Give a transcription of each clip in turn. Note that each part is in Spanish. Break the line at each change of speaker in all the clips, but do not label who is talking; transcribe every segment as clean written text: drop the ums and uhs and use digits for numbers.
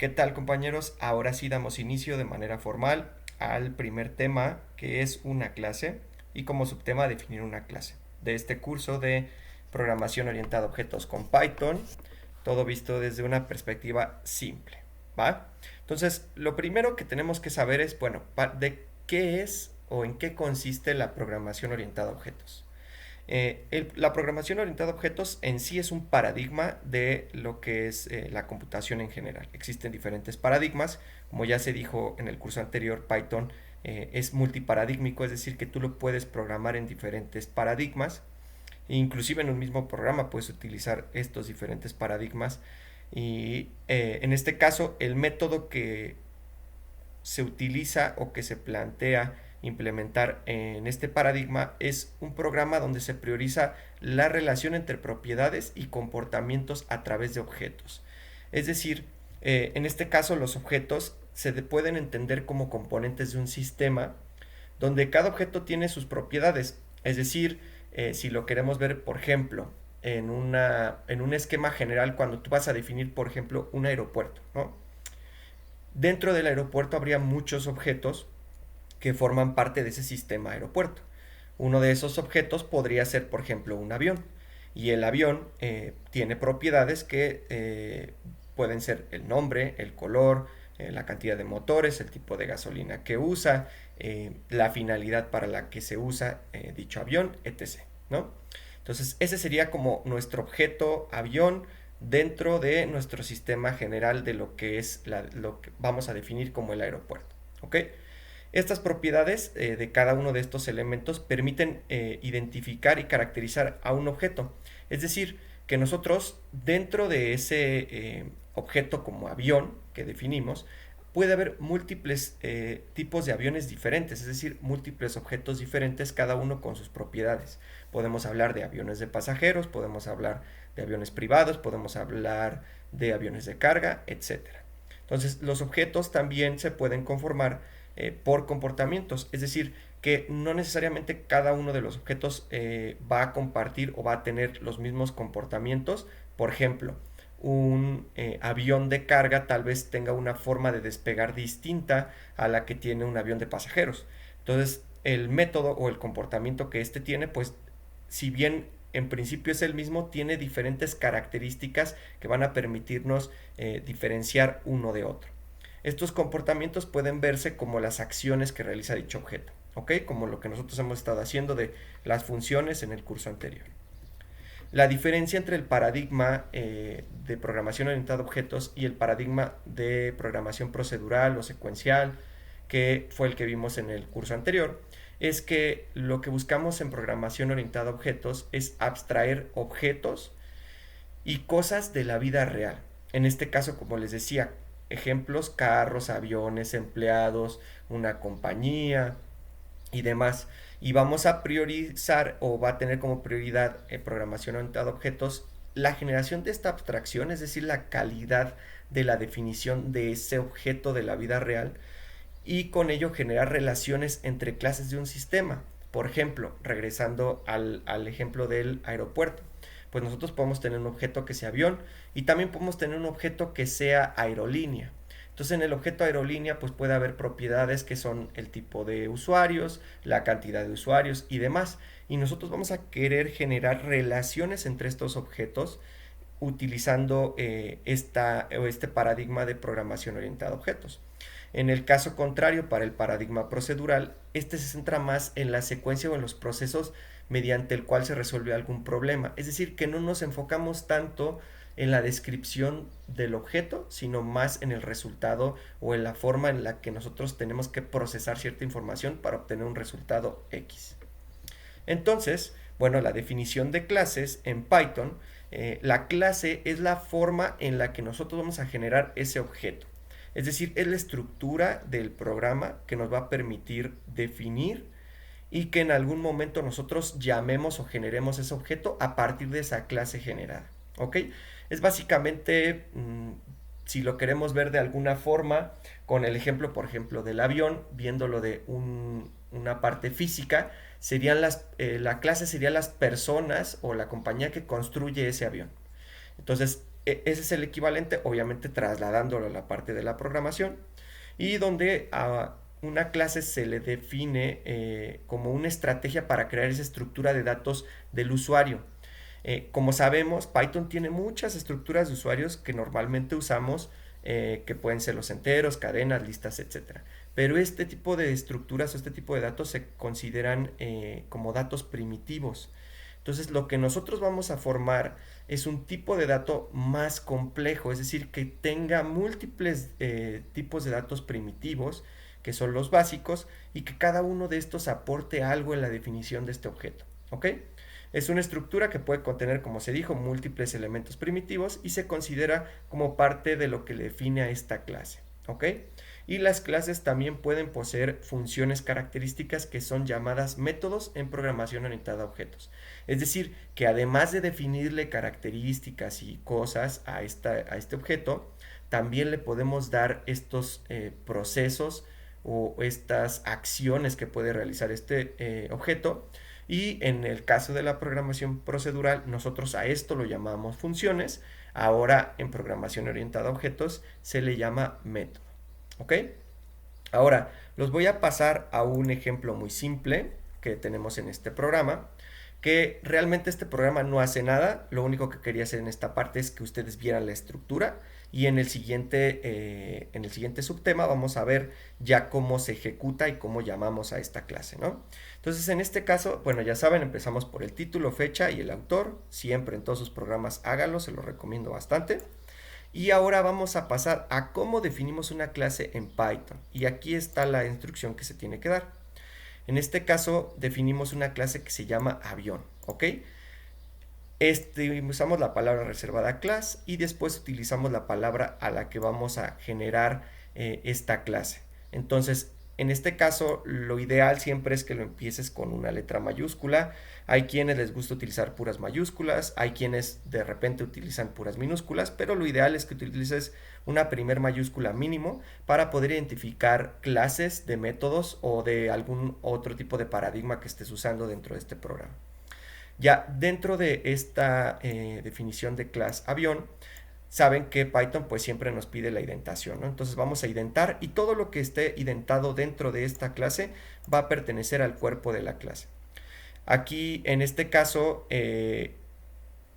¿Qué tal, compañeros? Ahora sí damos inicio de manera formal al primer tema, que es una clase, y como subtema definir una clase de este curso de programación orientada a objetos con Python, todo visto desde una perspectiva simple, ¿va? Entonces, lo primero que tenemos que saber es, bueno, de qué es o en qué consiste la programación orientada a objetos. La programación orientada a objetos en sí es un paradigma de lo que es la computación en general. Existen diferentes paradigmas, como ya se dijo en el curso anterior, Python es multiparadigmático, es decir, que tú lo puedes programar en diferentes paradigmas. Inclusive en un mismo programa puedes utilizar estos diferentes paradigmas. Y en este caso, el método que se utiliza o que se plantea implementar en este paradigma es un programa donde se prioriza la relación entre propiedades y comportamientos a través de objetos. Es decir, en este caso los objetos se pueden entender como componentes de un sistema donde cada objeto tiene sus propiedades. Es decir, si lo queremos ver, por ejemplo, en un esquema general, cuando tú vas a definir, por ejemplo, un aeropuerto, ¿no? Dentro del aeropuerto habría muchos objetos que forman parte de ese sistema aeropuerto. Uno de esos objetos podría ser, por ejemplo, un avión. Y el avión tiene propiedades que pueden ser el nombre, el color, la cantidad de motores, el tipo de gasolina que usa, la finalidad para la que se usa dicho avión, etc. ¿No? Entonces, ese sería como nuestro objeto avión dentro de nuestro sistema general de lo que es lo que vamos a definir como el aeropuerto. ¿Ok? Estas propiedades de cada uno de estos elementos permiten identificar y caracterizar a un objeto. Es decir, que nosotros dentro de ese objeto como avión que definimos, puede haber múltiples tipos de aviones diferentes, es decir, múltiples objetos diferentes, cada uno con sus propiedades. Podemos hablar de aviones de pasajeros, podemos hablar de aviones privados, podemos hablar de aviones de carga, etcétera. Entonces, los objetos también se pueden conformar por comportamientos, es decir, que no necesariamente cada uno de los objetos va a compartir o va a tener los mismos comportamientos. Por ejemplo, un avión de carga tal vez tenga una forma de despegar distinta a la que tiene un avión de pasajeros. Entonces, el método o el comportamiento que este tiene, pues, si bien en principio es el mismo, tiene diferentes características que van a permitirnos diferenciar uno de otro. Estos comportamientos pueden verse como las acciones que realiza dicho objeto, ¿ok? Como lo que nosotros hemos estado haciendo de las funciones en el curso anterior. La diferencia entre el paradigma de programación orientada a objetos y el paradigma de programación procedural o secuencial, que fue el que vimos en el curso anterior, es que lo que buscamos en programación orientada a objetos es abstraer objetos y cosas de la vida real. En este caso, como les decía, ejemplos, carros, aviones, empleados, una compañía y demás. Y vamos a priorizar o va a tener como prioridad en programación orientada a objetos la generación de esta abstracción, es decir, la calidad de la definición de ese objeto de la vida real y con ello generar relaciones entre clases de un sistema. Por ejemplo, regresando al ejemplo del aeropuerto, pues nosotros podemos tener un objeto que sea avión y también podemos tener un objeto que sea aerolínea. Entonces en el objeto aerolínea pues puede haber propiedades que son el tipo de usuarios, la cantidad de usuarios y demás. Y nosotros vamos a querer generar relaciones entre estos objetos utilizando este paradigma de programación orientada a objetos. En el caso contrario, para el paradigma procedural, este se centra más en la secuencia o en los procesos mediante el cual se resuelve algún problema. Es decir, que no nos enfocamos tanto en la descripción del objeto, sino más en el resultado o en la forma en la que nosotros tenemos que procesar cierta información para obtener un resultado X. Entonces, bueno, la definición de clases en Python, la clase es la forma en la que nosotros vamos a generar ese objeto. Es decir, es la estructura del programa que nos va a permitir definir y que en algún momento nosotros llamemos o generemos ese objeto a partir de esa clase generada. ¿Ok? Es básicamente, si lo queremos ver de alguna forma, con el ejemplo, por ejemplo, del avión, viéndolo de una parte física, serían la clase serían las personas o la compañía que construye ese avión. Entonces, Ese es el equivalente, obviamente trasladándolo a la parte de la programación, y donde a una clase se le define como una estrategia para crear esa estructura de datos del usuario. Como sabemos, Python tiene muchas estructuras de usuarios que normalmente usamos, que pueden ser los enteros, cadenas, listas, etcétera. Pero este tipo de estructuras o este tipo de datos se consideran como datos primitivos. Entonces, lo que nosotros vamos a formar es un tipo de dato más complejo, es decir, que tenga múltiples tipos de datos primitivos, que son los básicos, y que cada uno de estos aporte algo en la definición de este objeto. ¿Ok? Es una estructura que puede contener, como se dijo, múltiples elementos primitivos y se considera como parte de lo que le define a esta clase. ¿Ok? Y las clases también pueden poseer funciones características que son llamadas métodos en programación orientada a objetos. Es decir, que además de definirle características y cosas a este objeto, también le podemos dar estos procesos o estas acciones que puede realizar este objeto. Y en el caso de la programación procedural, nosotros a esto lo llamamos funciones. Ahora en programación orientada a objetos se le llama método. ¿Ok? Ahora, los voy a pasar a un ejemplo muy simple que tenemos en este programa, que realmente este programa no hace nada, lo único que quería hacer en esta parte es que ustedes vieran la estructura y en el siguiente subtema vamos a ver ya cómo se ejecuta y cómo llamamos a esta clase, ¿no? Entonces en este caso, bueno, ya saben, empezamos por el título, fecha y el autor, siempre en todos sus programas háganlo, se lo recomiendo bastante. Y ahora vamos a pasar a cómo definimos una clase en Python. Y aquí está la instrucción que se tiene que dar. En este caso definimos una clase que se llama avión, ¿ok? Usamos la palabra reservada class y después utilizamos la palabra a la que vamos a generar esta clase. Entonces, en este caso, lo ideal siempre es que lo empieces con una letra mayúscula. Hay quienes les gusta utilizar puras mayúsculas, hay quienes de repente utilizan puras minúsculas, pero lo ideal es que utilices una primer mayúscula mínimo para poder identificar clases de métodos o de algún otro tipo de paradigma que estés usando dentro de este programa. Ya dentro de esta definición de class avión, saben que Python pues siempre nos pide la identación, ¿no? Entonces vamos a identar y todo lo que esté identado dentro de esta clase va a pertenecer al cuerpo de la clase. Aquí en este caso,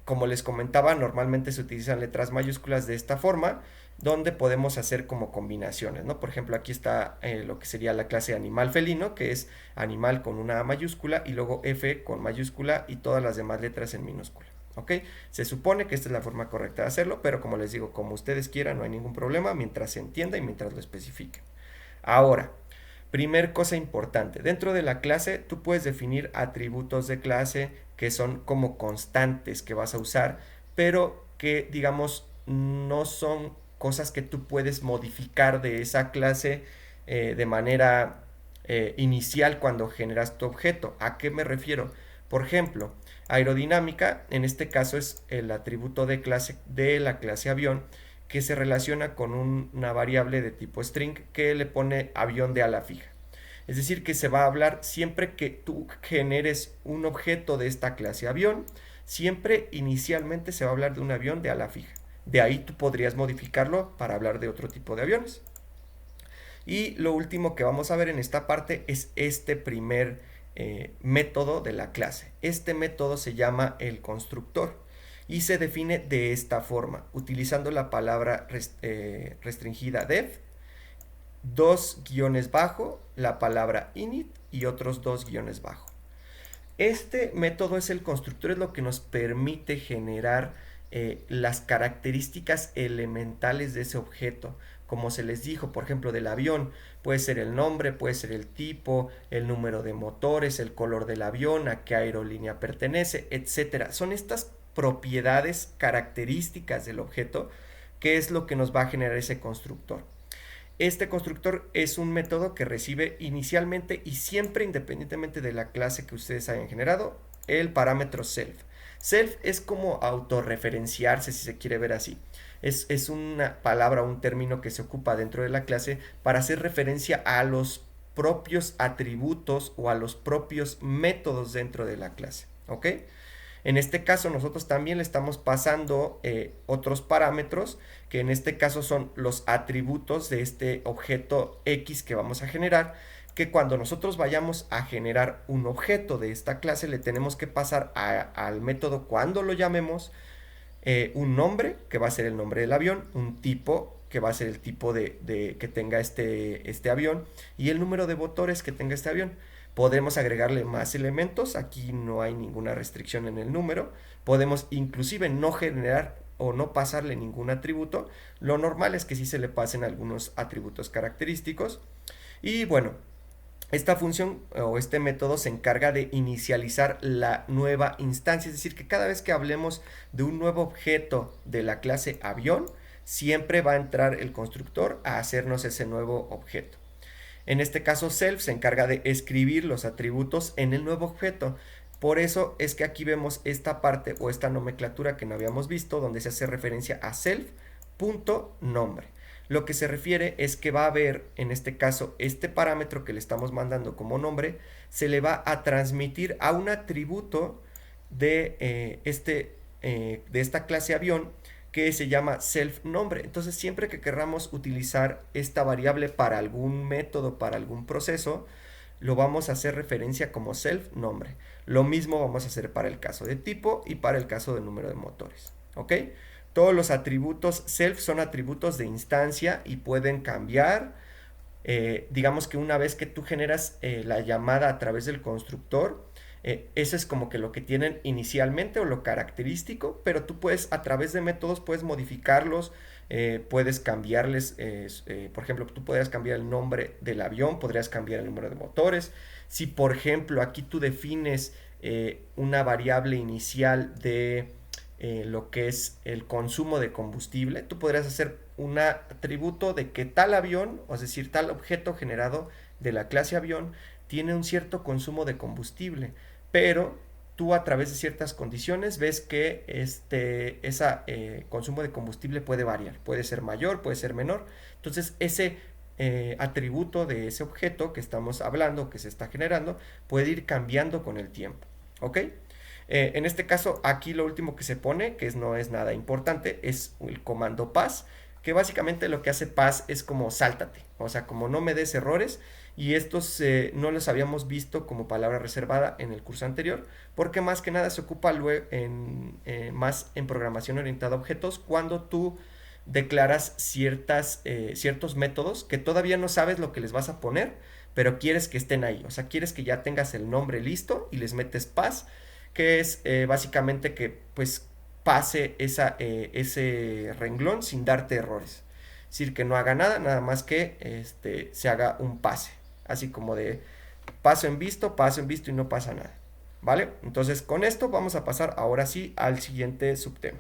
como les comentaba, normalmente se utilizan letras mayúsculas de esta forma, donde podemos hacer como combinaciones, ¿no? Por ejemplo, aquí está lo que sería la clase animal felino, que es animal con una mayúscula y luego F con mayúscula y todas las demás letras en minúscula. ¿Ok? Se supone que esta es la forma correcta de hacerlo, pero como les digo, como ustedes quieran, no hay ningún problema mientras se entienda y mientras lo especifiquen. Ahora, primer cosa importante, dentro de la clase tú puedes definir atributos de clase que son como constantes que vas a usar, pero que digamos no son cosas que tú puedes modificar de esa clase de manera inicial cuando generas tu objeto. ¿A qué me refiero? Por ejemplo, aerodinámica, en este caso es el atributo de clase de la clase avión que se relaciona con una variable de tipo string que le pone avión de ala fija. Es decir, que se va a hablar siempre que tú generes un objeto de esta clase avión, siempre inicialmente se va a hablar de un avión de ala fija. De ahí tú podrías modificarlo para hablar de otro tipo de aviones. Y lo último que vamos a ver en esta parte es este primer método de la clase. Este método se llama el constructor y se define de esta forma, utilizando la palabra restringida def, dos guiones bajo, la palabra init y otros dos guiones bajo. Este método es el constructor, es lo que nos permite generar las características elementales de ese objeto. Como se les dijo, por ejemplo, del avión, puede ser el nombre, puede ser el tipo, el número de motores, el color del avión, a qué aerolínea pertenece, etcétera. Son estas propiedades características del objeto que es lo que nos va a generar ese constructor. Este constructor es un método que recibe inicialmente y siempre, independientemente de la clase que ustedes hayan generado, el parámetro self. Self es como autorreferenciarse, si se quiere ver así. Es una palabra, un término que se ocupa dentro de la clase para hacer referencia a los propios atributos o a los propios métodos dentro de la clase. ¿Ok? En este caso nosotros también le estamos pasando otros parámetros, que en este caso son los atributos de este objeto X que vamos a generar, que cuando nosotros vayamos a generar un objeto de esta clase le tenemos que pasar al método cuando lo llamemos un nombre, que va a ser el nombre del avión, un tipo, que va a ser el tipo que tenga este avión, y el número de motores que tenga este avión. Podemos agregarle más elementos, aquí no hay ninguna restricción en el número. Podemos inclusive no generar o no pasarle ningún atributo. Lo normal es que sí se le pasen algunos atributos característicos. Y bueno, esta función o este método se encarga de inicializar la nueva instancia, es decir, que cada vez que hablemos de un nuevo objeto de la clase avión, siempre va a entrar el constructor a hacernos ese nuevo objeto. En este caso, self se encarga de escribir los atributos en el nuevo objeto. Por eso es que aquí vemos esta parte o esta nomenclatura que no habíamos visto, donde se hace referencia a self.nombre. Lo que se refiere es que va a haber, en este caso, este parámetro que le estamos mandando como nombre, se le va a transmitir a un atributo de esta clase avión, que se llama self nombre. Entonces, siempre que querramos utilizar esta variable para algún método, para algún proceso, lo vamos a hacer referencia como self nombre. Lo mismo vamos a hacer para el caso de tipo y para el caso de número de motores. ¿Ok? Todos los atributos self son atributos de instancia y pueden cambiar. Digamos que una vez que tú generas la llamada a través del constructor, eso es como que lo que tienen inicialmente o lo característico, pero tú puedes a través de métodos puedes modificarlos, puedes cambiarles, por ejemplo, tú podrías cambiar el nombre del avión, podrías cambiar el número de motores. Si por ejemplo aquí tú defines una variable inicial de lo que es el consumo de combustible, tú podrías hacer un atributo de que tal avión, es decir, tal objeto generado de la clase avión, tiene un cierto consumo de combustible, pero tú a través de ciertas condiciones ves que ese consumo de combustible puede variar, puede ser mayor, puede ser menor. Entonces ese atributo de ese objeto que estamos hablando, que se está generando, puede ir cambiando con el tiempo. ¿Ok? En este caso, aquí lo último que se pone, que no es nada importante, es el comando pass, que básicamente lo que hace pass es como sáltate, o sea, como no me des errores, y estos no los habíamos visto como palabra reservada en el curso anterior, porque más que nada se ocupa luego más en programación orientada a objetos, cuando tú declaras ciertos métodos que todavía no sabes lo que les vas a poner, pero quieres que estén ahí, o sea, quieres que ya tengas el nombre listo y les metes pass, que es básicamente que pues pase ese renglón sin darte errores. Es decir, que no haga nada, nada más que se haga un pase. Así como de paso en visto y no pasa nada. ¿Vale? Entonces con esto vamos a pasar ahora sí al siguiente subtema.